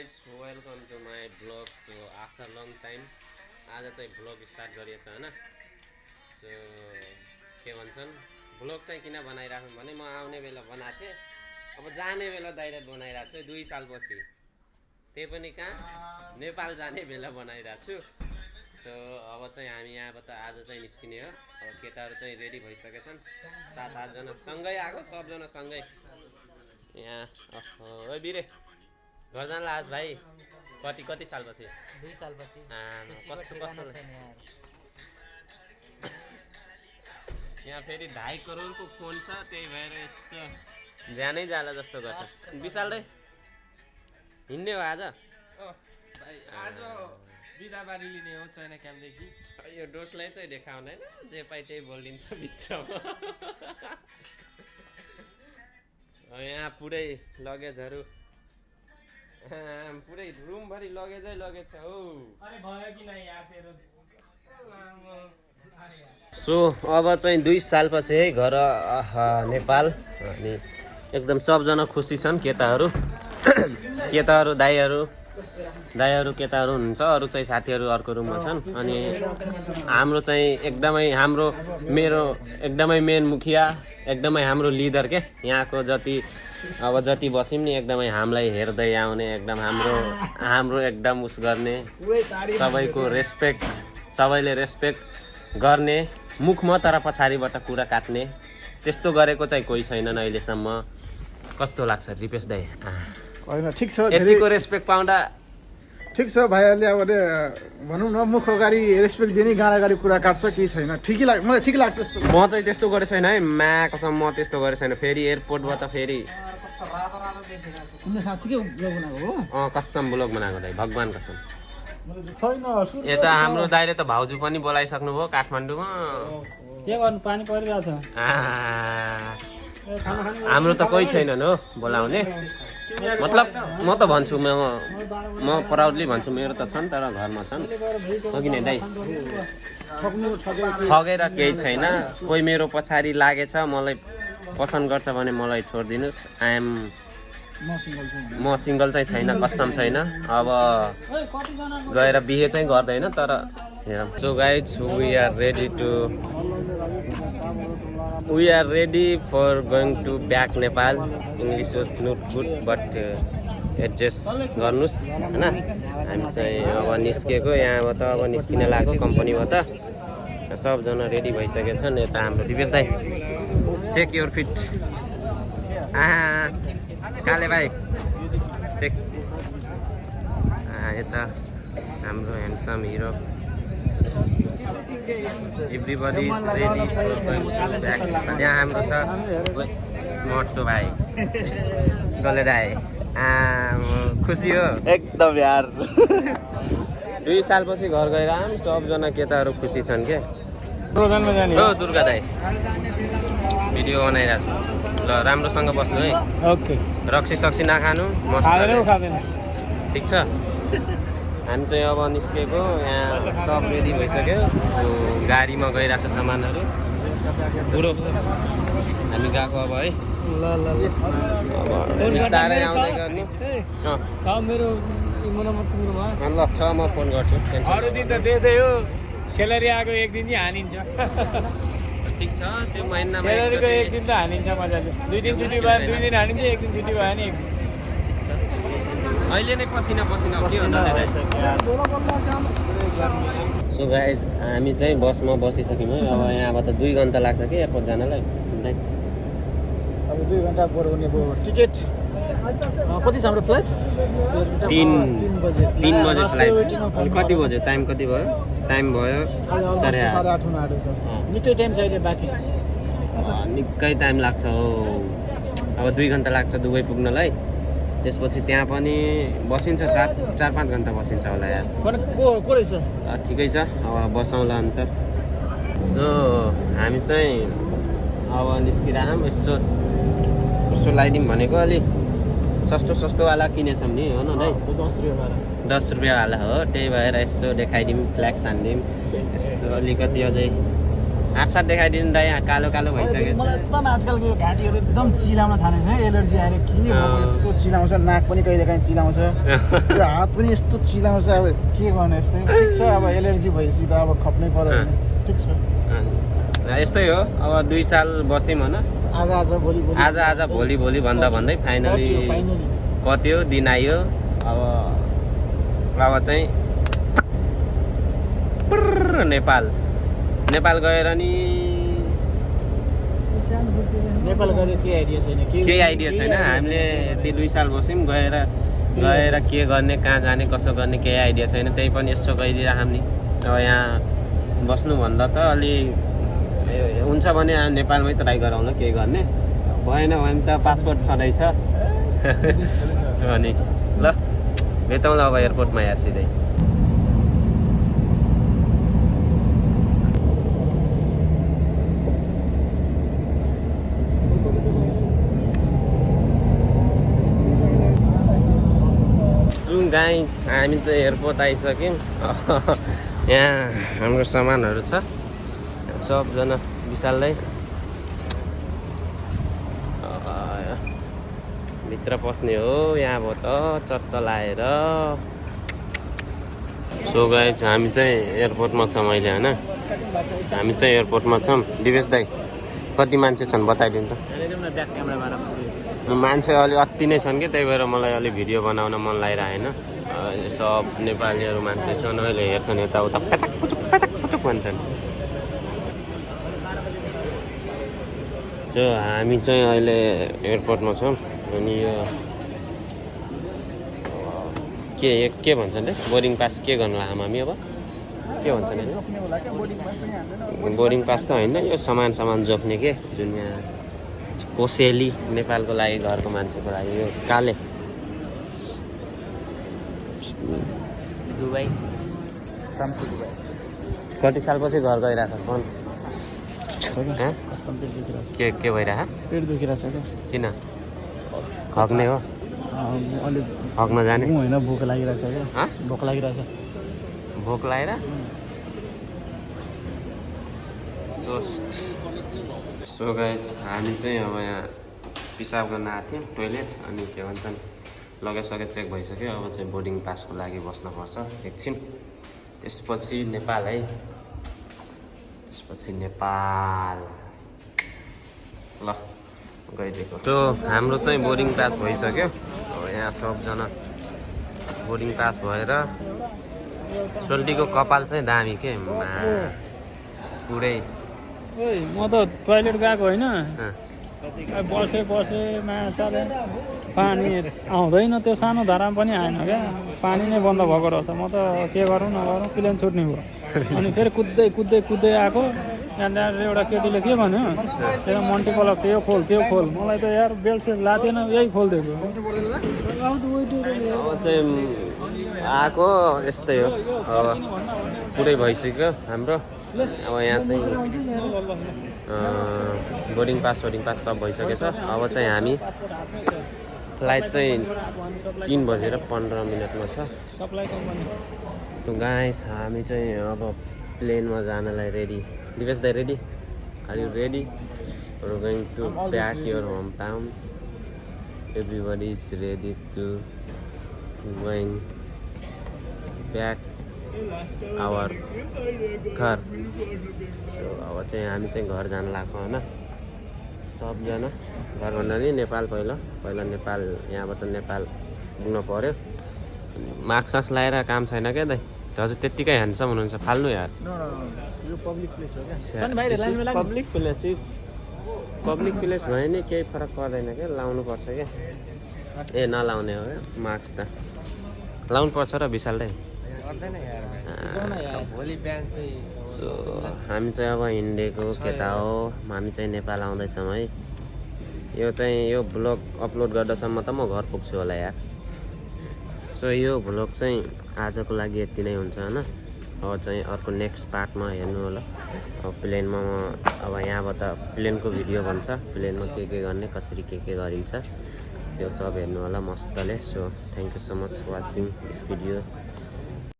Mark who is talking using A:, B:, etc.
A: guys, welcome to my vlog. So after long time आज चाहिँ vlog start गरिएछ हैन। So के भन्छन् भ्लग चाहिँ किन बनाइराख्नु भने म आउने बेला बनाएको थिएँ, अब जाने बेला डाइरेक्ट बनाइरहेको छु 2 सालपछि, त्यही पनि कहाँ नेपाल जाने बेला बनाइरहेको छु। सो अब चाहिँ हामी यहाँबाट आज चाहिँ निस्किने हो। अब केटाहरू चाहिँ रेडी भइसकेछन्, 7-8 जना सँगै आएको, सबजना सँगै यहाँ। ओइ बिरे घर जानला आज भाइ कति सालपछि?
B: 2 सालपछि।
A: कस्तो यहाँ फेरि 2.5 करोडको फोन छ, त्यही भएर यसो ज्यानै जाला जस्तो गर्छ। विशाल दाइ हिँड्ने हो आज?
C: भाइ आज बिदाबारी लिने हो चाइना क्याम्पदेखि।
A: यो डोसलाई चाहिँ देखाउँदैन, जे पाइ त्यही बोलिदिन्छ बिचमा। यहाँ पुरै लगेजहरू, पुरै रुमभरि लगेजै लगेज छ हौ।
C: अरे भयो कि नै यार तेरो।
A: सो अब चाहिँ 2 सालपछि है घर नेपाल, अनि एकदम सबजना खुसी छन्। केटाहरू दाइहरू केटाहरू हुनुहुन्छ, अरू चाहिँ साथीहरू अर्को रुममा छन्। अनि हाम्रो चाहिँ मेरो एकदमै मेन मुखिया, एकदमै हाम्रो लिडर के यहाँको जति बस्यौँ नि एकदमै हामीलाई हेर्दै आउने, एकदम हाम्रो एकदम उस गर्ने, सबैको रेस्पेक्ट, सबैले रेस्पेक्ट गर्ने, मुखमा तर पछाडिबाट कुरा काट्ने, त्यस्तो गरेको चाहिँ कोही छैनन् अहिलेसम्म। कस्तो लाग्छ रिपेश दाइ?
D: होइन ठिक छ,
A: यतिको रेस्पेक्ट पाउँदा
D: ठिक छ। भाइहरूले अब भनौँ न मुख अगाडि रेस्पेक्ट दिने, गाडा गाडी कुरा काट्छ कि छैन, मलाई ठिक लाग्छ जस्तो।
A: म चाहिँ त्यस्तो गरेको छैन है, कसम म त्यस्तो गरेको छैन। फेरि एयरपोर्टबाट फेरि
D: साँच्चीकै ब्लग बनाएको हो?
A: कसम ब्लग बनाएको दाइ, भगवान कसम।
D: छैन
A: यता हाम्रो दाइले त भाउजू पनि बोलाइसक्नु भयो काठमाडौँमा।
D: के गर्नु, पानी परिरहेको छ।
A: हाम्रो त कोही छैनन् हो बोलाउने। मतलब म त भन्छु, म प्राउडली भन्छु, मेरो त छन् तर घरमा छन्, हो कि नै दाइ? ठगेर केही छैन। कोही मेरो पछाडि लागेछ, मलाई पसन्द गर्छ भने मलाई छोडिदिनुहोस्। म सिङ्गल चाहिँ छैन, कसम छैन। अब गएर बिहे चाहिँ गर्दैन तर हेरौँ। So guys we are ready for going to back Nepal. English was not good but adjust गर्नुस् हैन। हामी चाहिँ अब निस्केको, यहाँबाट अब निस्किन लागेको कम्पनीबाट। सबजना रेडी भइसकेछन्। यता हाम्रो दिपेश दाइ, चेक योर फिट। काले भाइ चेक। यता हाम्रो handsome hero. Everybody is ready for going to back. यहाँ हाम्रो छ मोटो भाइ, गले दाइ। खुसी हो
B: एकदम यार।
A: 2 सालपछि घर गएर आम, सबजना केटाहरू खुसी छन् के। हो दुर्गा दाइ, भिडियो बनाइरहेको छु ल, राम्रोसँग बस्नु है।
D: ओके,
A: रक्सी सक्सी नखानु,
D: खाँदैन।
A: ठिक छ। हामी चाहिँ अब निस्केको, यहाँ सब रेडी भइसक्यो। गाडीमा गइरहेको छ सामानहरू पुरो। हामी गएको अब है, अब बिस्तारै आउँदै गर्नु। ल छ, म फोन गर्छु।
D: अरू दिन त त्यही हो, सेलेरी आएको एक दिन चाहिँ हानिन्छ।
A: ठिक छ, त्यो महिनामा
D: सेलेरीको एक दिन त हानिन्छ मजाले। 2 दिन छुट्टी भयो 2 दिन हानिन्छ, 1 दिन छुट्टी भयो नि 1 दिन।
A: अहिले नै पसिना के भन्दा। सो गाइज हामी चाहिँ बसमा बसिसक्यौँ है। अब यहाँबाट 2 घन्टा लाग्छ कि एयरपोर्ट जानलाई।
D: अब 2 घन्टा बरु हुने भयो। टिकट कति छ हाम्रो फ्लाइट?
A: 3 बजे फ्लाइट। अनि कति बज्यो? टाइम कति भयो? टाइम भयो 8:30
D: हुन आँटेको छ। निकै टाइम छ अहिले बाँकी।
A: निकै टाइम लाग्छ हो। अब 2 घन्टा लाग्छ दुबई पुग्नलाई। त्यसपछि त्यहाँ पनि बसिन्छ, 4-5 घन्टा बसिन्छ होला यार।
D: को रहेछ?
A: ठिकै छ, अब बसौँला अन्त। सो हामी चाहिँ अब निस्किरहौँ। यसो लगाइदिउँ भनेको, अलिक सस्तोवाला किनेछौँ नि, हो न दाइ? 10 रुपियाँवाला हो, त्यही भएर यसो देखाइदिउँ, फ्ल्याक्स हानिदिउँ। यसो अलिकति अझै हातसाथ देखाइदिनु दाइ यहाँ कालो कालो भइसकेको
D: मलाई
A: छ
D: एकदम आजकलको यो घाँटीहरू एकदम चिलाउन थालेको छ एलर्जी आएर के भएको यस्तो चिलाउँछ नाक पनि कहिलेकाहीँ चिलाउँछ यो हात पनि यस्तो चिलाउँछ अब के गर्ने यस्तै ठिक छ अब एलर्जी भएपछि त अब खप्नै पर्यो भने ठिक छ
A: यस्तै हो अब 2 साल बस्यौँ होइन
D: आज भोलि भोलि
A: आज भोलि भोलि भन्दा भन्दै फाइनली कत्यो दिन आयो अब चाहिँ नेपाल गएर नि
D: नेपाल गएर केही आइडिया छैन
A: केही आइडिया छैन हामीले यति 2 साल बस्यौँ गएर के गर्ने कहाँ जाने कसो गर्ने केही आइडिया छैन त्यही पनि यसो गइदिइराखौँ नि अब यहाँ बस्नुभन्दा त अलि हुन्छ भने नेपालमै ट्राई गराउन केही गर्ने भएन भने त पासपोर्ट छँदैछ अनि ल भेटौँ ल अब एयरपोर्टमा यार सिधै गाइस हामी चाहिँ एयरपोर्ट आइसक्यौँ यहाँ हाम्रो सामानहरू छ सबजना विशाललाई भित्र पस्ने हो यहाँबाट चट्ट लाएर सो गाइस हामी चाहिँ एयरपोर्टमा छौँ अहिले होइन हामी चाहिँ एयरपोर्टमा छौँ दिवेश दाइ कति मान्छे छन् बताइदिनु त मान्छे अलि अति नै छन् कि त्यही भएर मलाई अलि भिडियो बनाउन मन लागिरहेन सब नेपालीहरू मान्छे छन् अहिले हेर्छन् यताउता पचाक पुचुक भन्छन् सो हामी चाहिँ अहिले एयरपोर्टमा छौँ अनि यो के भन्छन् रे बोर्डिङ पास के गर्नु लाग्यौँ हामी अब के भन्छन् बोर्डिङ पास त होइन यो सामान जोख्ने के जुन यहाँ कोसेली नेपालको लागि घरको मान्छेको लागि यो काले दुबई कति सालपछि घर गइरहेछ फोन के भइरहेछ
D: पेट दुखिरहेछ क्या
A: किन खग्ने हो
D: अलिक
A: खग्न जाने
D: होइन भोक लागिरहेछ क्या भोक लागिरहेछ
A: भोक लागेर सो गाइस हामी चाहिँ अब यहाँ पिसाब गर्न आएको थियौँ टोइलेट अनि के भन्छन् लगेसके चेक भइसक्यो अब चाहिँ बोर्डिङ पासको लागि बस्नुपर्छ एकछिन त्यसपछि नेपाल है त्यसपछि नेपाल ल गइदिएको सो हाम्रो चाहिँ बोर्डिङ पास भइसक्यो अब यहाँ सबजना बोर्डिङ पास भएर सोल्टीको कपाल चाहिँ दामी के पुरै
B: म त टोइलेट गएको होइन बसे माछाले पानी आउँदैन त्यो सानो धारामा पनि आएन क्या पानी नै बन्द भएको रहेछ म त के गरौँ नगरौँ प्लेन छुट्ने भयो अनि फेरि कुद्दै आएको त्यहाँनिर एउटा केटीले के भन्यो त्यहाँ मल्टिपलक छ यो खोल त्यो खोल मलाई त यार बेल्ट सेल्ट लाथेन यही खोलिदिएको
A: अब चाहिँ आएको यस्तै हो अब पुरै भइसक्यो हाम्रो अब यहाँ चाहिँ बोर्डिङ पास सब भइसकेछ अब चाहिँ हामी फ्लाइट चाहिँ 3:15 छ गाइस हामी चाहिँ अब प्लेनमा जानलाई रेडी दिवेश दाइ ready are you ready we are going to back your home town everybody is ready to going back our घर सो अब चाहिँ हामी चाहिँ घर जान लाग्छौँ होइन सबजना घर भन्दा नि नेपाल पहिला नेपाल यहाँबाट नेपाल पुग्न पर्यो मास्क लगाएर काम छैन क्या दाइ हजुर त्यत्तिकै ह्यान्डसम हुनुहुन्छ फाल्नु यार
D: यो पब्लिक प्लेस हो क्या
A: पब्लिक प्लेस भयो नि केही फरक पर्दैन क्या लाउनु पर्छ क्या ए नलाउने हो क्या मास्क त लाउनु पर्छ र विशाल दाइ सो हामी चाहिँ अब हिँडेको केटा हो हामी चाहिँ नेपाल आउँदैछौँ है यो भ्लग अपलोड गर्दासम्म त म घर पुग्छु होला यार सो यो भ्लग चाहिँ आजको लागि यति नै हुन्छ होइन अब चाहिँ अर्को नेक्स्ट पार्टमा हेर्नु होला अब प्लेनमा म अब यहाँबाट प्लेनको भिडियो भन्छ प्लेनमा के गर्ने कसरी के गरिन्छ त्यो सब हेर्नु होला मस्तले so thank you so much watching this video